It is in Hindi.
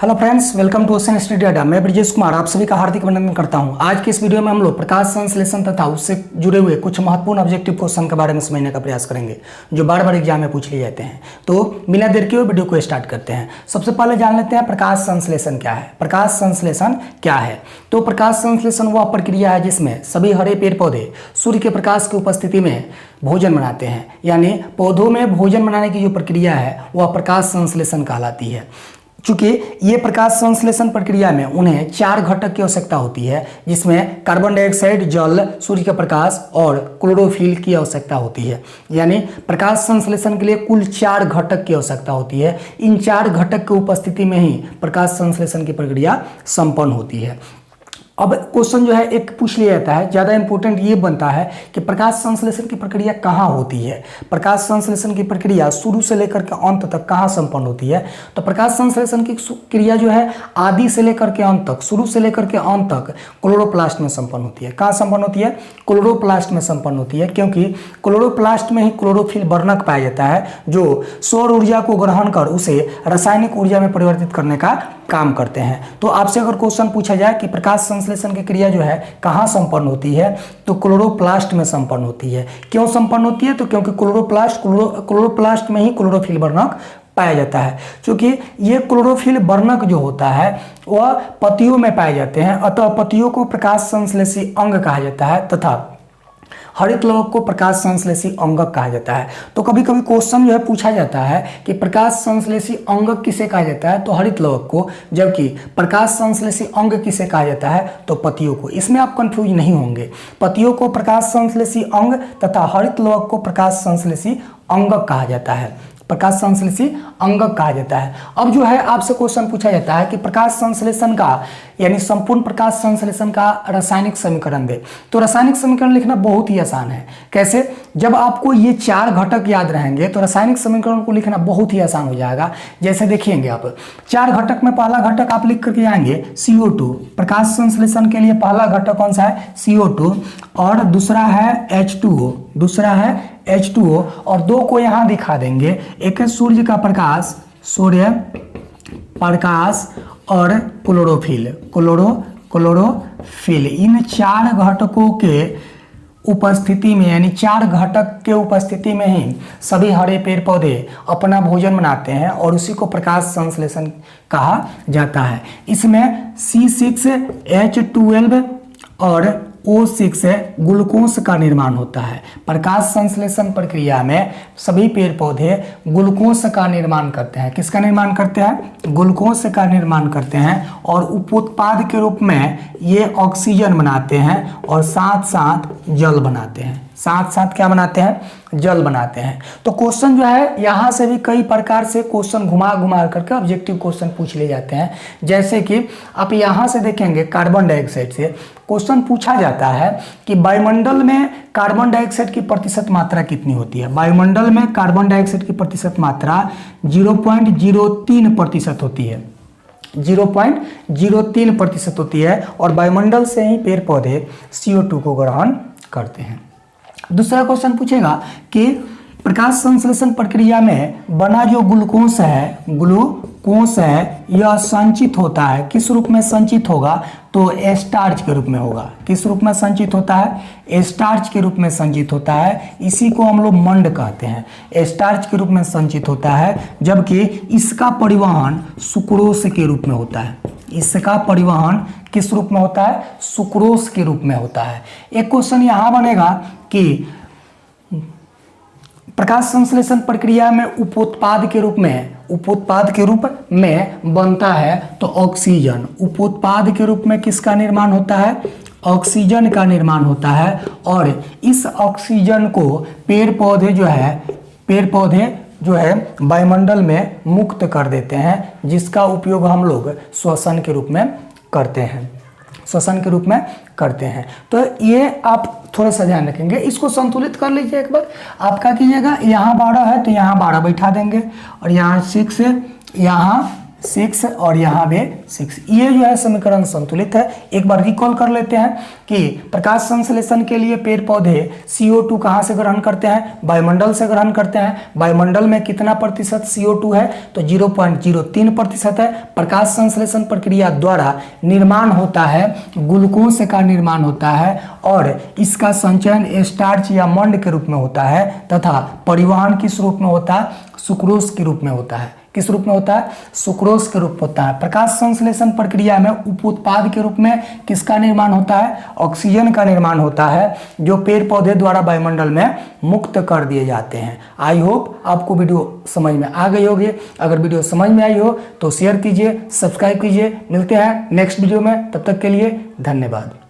Hello friends, welcome to ocean study Adda. मैं ब्रजेश कुमार आप सभी का हार्दिक अभिनंदन करता हूं। आज के इस वीडियो में हम लोग प्रकाश संश्लेषण तथा उससे जुड़े हुए कुछ महत्वपूर्ण ऑब्जेक्टिव क्वेश्चन के बारे में समझने का प्रयास करेंगे जो बार बार एग्जाम में पूछ लिए जाते हैं। तो बिना देर किए वीडियो को स्टार्ट करते हैं। सबसे पहले जान लेते हैं प्रकाश संश्लेषण क्या है। प्रकाश संश्लेषण क्या है? तो प्रकाश संश्लेषण वह प्रक्रिया है जिसमें सभी हरे पेड़ पौधे सूर्य के प्रकाश की उपस्थिति में भोजन बनाते हैं, यानी पौधों में भोजन बनाने की जो प्रक्रिया है वह प्रकाश संश्लेषण कहलाती है। चूंकि ये प्रकाश संश्लेषण प्रक्रिया में उन्हें 4 घटक की आवश्यकता होती है, जिसमें कार्बन डाइऑक्साइड, जल, सूर्य का प्रकाश और क्लोरोफिल की आवश्यकता होती है। यानी प्रकाश संश्लेषण के लिए कुल 4 घटक की आवश्यकता होती है। इन 4 घटक की उपस्थिति में ही प्रकाश संश्लेषण की प्रक्रिया संपन्न होती है। अब क्वेश्चन जो है एक पूछ लिया जाता है, ज़्यादा इंपॉर्टेंट ये बनता है कि प्रकाश संश्लेषण की प्रक्रिया कहाँ होती है। प्रकाश संश्लेषण की प्रक्रिया शुरू से लेकर के अंत तक कहाँ संपन्न होती है? तो प्रकाश संश्लेषण की क्रिया जो है आदि से लेकर के अंत तक, शुरू से लेकर के अंत तक क्लोरोप्लास्ट में संपन्न होती है। कहाँ संपन्न होती है? क्लोरोप्लास्ट में संपन्न होती है, क्योंकि क्लोरोप्लास्ट में ही क्लोरोफिल वर्णक पाया जाता है जो सौर ऊर्जा को ग्रहण कर उसे रासायनिक ऊर्जा में परिवर्तित करने का काम करते हैं। तो आपसे अगर क्वेश्चन पूछा जाए कि प्रकाश संश्लेषण की क्रिया जो है कहाँ संपन्न होती है, तो क्लोरोप्लास्ट में संपन्न होती है। क्यों संपन्न होती है? तो क्योंकि क्लोरोप्लास्ट में ही क्लोरोफिल वर्णक पाया जाता है। क्योंकि ये क्लोरोफिल वर्णक जो होता है वह पत्तियों में पाए जाते हैं, अतः पत्तियों को प्रकाश संश्लेषी अंग कहा जाता है तथा हरित लवक को प्रकाश संश्लेषी अंगक कहा जाता है। तो कभी कभी क्वेश्चन जो है पूछा जाता है कि प्रकाश संश्लेषी अंगक किसे कहा जाता है? तो हरित लवक को, जबकि प्रकाश संश्लेषी अंग किसे कहा जाता है? तो पत्तियों को। इसमें आप कंफ्यूज नहीं होंगे। पत्तियों को प्रकाश संश्लेषी अंग तथा हरित लवक को प्रकाश संश्लेषी अंगक कहा जाता है। प्रकाश संश्लेषी अंगक कहा जाता है। अब जो है आपसे क्वेश्चन पूछा जाता है कि प्रकाश संश्लेषण का यानी संपूर्ण प्रकाश संश्लेषण का रासायनिक समीकरण दे। तो रासायनिक समीकरण लिखना बहुत ही आसान है। कैसे? जब आपको ये 4 घटक याद रहेंगे तो रासायनिक समीकरण को लिखना बहुत ही आसान हो जाएगा। जैसे देखिएंगे आप 4 घटक में पहला घटक आप लिख करके आएंगे CO2। प्रकाश संश्लेषण के लिए पहला घटक कौन सा है? CO2। और दूसरा है H2O, और 2 को यहाँ दिखा देंगे। एक है सूर्य का प्रकाश, सूर्य प्रकाश, और क्लोरोफिल। इन 4 घटकों के उपस्थिति में यानी 4 घटक के उपस्थिति में ही सभी हरे पेड़ पौधे अपना भोजन बनाते हैं और उसी को प्रकाश संश्लेषण कहा जाता है। इसमें C6H12 और O6 ग्लूकोज का निर्माण होता है। प्रकाश संश्लेषण प्रक्रिया में सभी पेड़ पौधे ग्लूकोज का निर्माण करते हैं। किसका निर्माण करते हैं? ग्लूकोज का निर्माण करते हैं और उपोत्पाद के रूप में ये ऑक्सीजन बनाते हैं और साथ साथ जल बनाते हैं। साथ साथ क्या बनाते हैं? जल बनाते हैं। तो क्वेश्चन जो है यहाँ से भी कई प्रकार से क्वेश्चन घुमा घुमा करके ऑब्जेक्टिव क्वेश्चन पूछ लिए जाते हैं। जैसे कि आप यहाँ से देखेंगे कार्बन डाइऑक्साइड से क्वेश्चन पूछा जाता है कि वायुमंडल में कार्बन डाइऑक्साइड की प्रतिशत मात्रा कितनी होती है? वायुमंडल में कार्बन डाइऑक्साइड की प्रतिशत मात्रा 0.03% होती है। 0.03% होती है और वायुमंडल से ही पेड़ पौधे CO2 को ग्रहण करते हैं। दूसरा क्वेश्चन पूछेगा कि प्रकाश संश्लेषण प्रक्रिया में बना जो ग्लूकोज है यह संचित होता है। किस रूप में संचित होगा? तो स्टार्च के रूप में होगा। किस रूप में संचित होता है? स्टार्च के रूप में संचित होता है। इसी को हम लोग मंड कहते हैं। स्टार्च के रूप में संचित होता है, जबकि इसका परिवहन सुक्रोज के रूप में होता है। इसका परिवहन किस रूप में होता है? सुक्रोज के रूप में होता है। एक क्वेश्चन यहाँ बनेगा कि प्रकाश संश्लेषण प्रक्रिया में उपोत्पाद के रूप में बनता है तो ऑक्सीजन। उपोत्पाद के रूप में किसका निर्माण होता है? ऑक्सीजन का निर्माण होता है और इस ऑक्सीजन को पेड़ पौधे जो है वायुमंडल में मुक्त कर देते हैं, जिसका उपयोग हम लोग श्वसन के रूप में करते हैं। तो ये आप थोड़ा सा ध्यान रखेंगे। इसको संतुलित कर लीजिए एक बार। आप क्या कीजिएगा, यहाँ 12 है तो यहाँ 12 बैठा देंगे और यहाँ 6 है, यहाँ 6 और यहाँ भी 6। ये जो है समीकरण संतुलित है। एक बार रिकॉल कर लेते हैं कि प्रकाश संश्लेषण के लिए पेड़ पौधे CO2 कहाँ से ग्रहण करते हैं? वायुमंडल से ग्रहण करते हैं। वायुमंडल में कितना प्रतिशत CO2 है? तो 0.03% है। प्रकाश संश्लेषण प्रक्रिया द्वारा निर्माण होता है, ग्लूकोज का निर्माण होता है और इसका संचयन स्टार्च या मंड के रूप में होता है तथा परिवहन किस रूप में होता है? सुक्रोज के रूप में होता है। किस रूप में होता है? सुक्रोज के रूप में होता है। प्रकाश संश्लेषण प्रक्रिया में उप उत्पाद के रूप में किसका निर्माण होता है? ऑक्सीजन का निर्माण होता है, जो पेड़ पौधे द्वारा वायुमंडल में मुक्त कर दिए जाते हैं। आई होप आपको वीडियो समझ में आ गई होगी। अगर वीडियो समझ में आई हो तो शेयर कीजिए, सब्सक्राइब कीजिए। मिलते हैं नेक्स्ट वीडियो में, तब तक के लिए धन्यवाद।